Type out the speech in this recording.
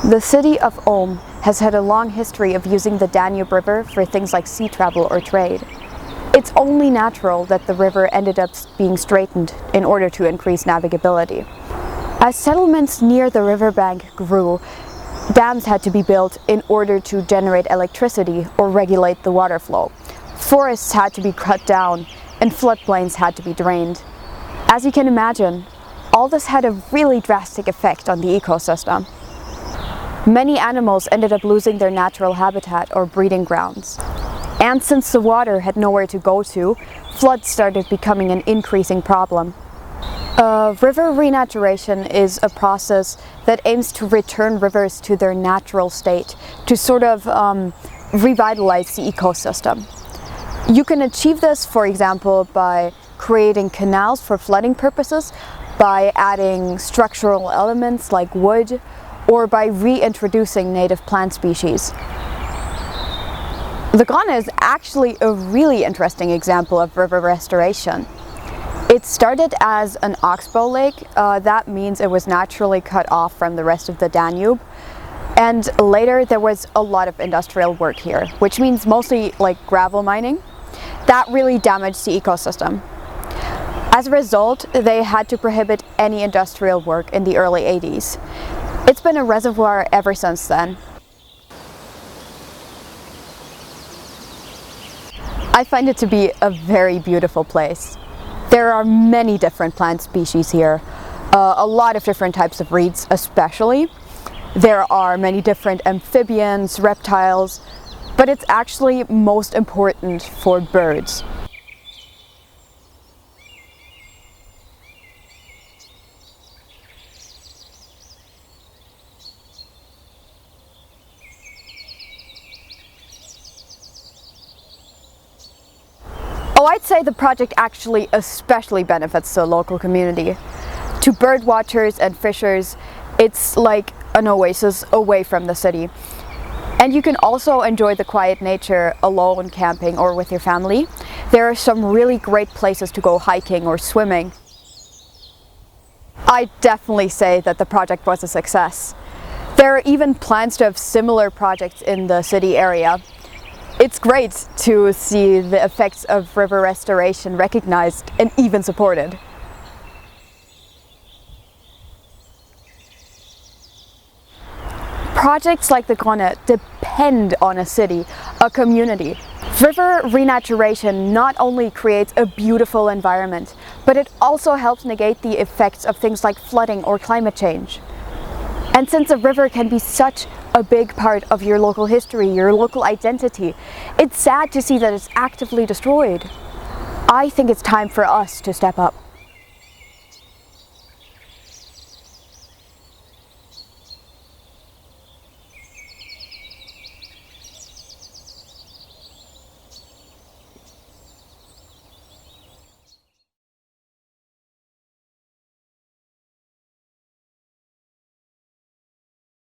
The city of Ulm has had a long history of using the Danube River for things like sea travel or trade. It's only natural that the river ended up being straightened in order to increase navigability. As settlements near the riverbank grew, dams had to be built in order to generate electricity or regulate the water flow. Forests had to be cut down and floodplains had to be drained. As you can imagine, all this had a really drastic effect on the ecosystem. Many animals ended up losing their natural habitat or breeding grounds. And since the water had nowhere to go to, floods started becoming an increasing problem. River renaturation is a process that aims to return rivers to their natural state, to sort of revitalize the ecosystem. You can achieve this, for example, by creating canals for flooding purposes, by adding structural elements like wood, or by reintroducing native plant species. The Gronne is actually a really interesting example of river restoration. It started as an oxbow lake. That means it was naturally cut off from the rest of the Danube. And later there was a lot of industrial work here, which means mostly like gravel mining. That really damaged the ecosystem. As a result, they had to prohibit any industrial work in the early 80s. It's been a reservoir ever since then. I find it to be a very beautiful place. There are many different plant species here, a lot of different types of reeds especially. There are many different amphibians, reptiles, but it's actually most important for birds. Oh, I'd say the project actually especially benefits the local community. To bird watchers and fishers, it's like an oasis away from the city. And you can also enjoy the quiet nature alone, camping, or with your family. There are some really great places to go hiking or swimming. I'd definitely say that the project was a success. There are even plans to have similar projects in the city area. It's great to see the effects of river restoration recognized and even supported. Projects like the Gronne depend on a city, a community. River renaturation not only creates a beautiful environment, but it also helps negate the effects of things like flooding or climate change. And since a river can be such a big part of your local history, your local identity, it's sad to see that it's actively destroyed. I think it's time for us to step up.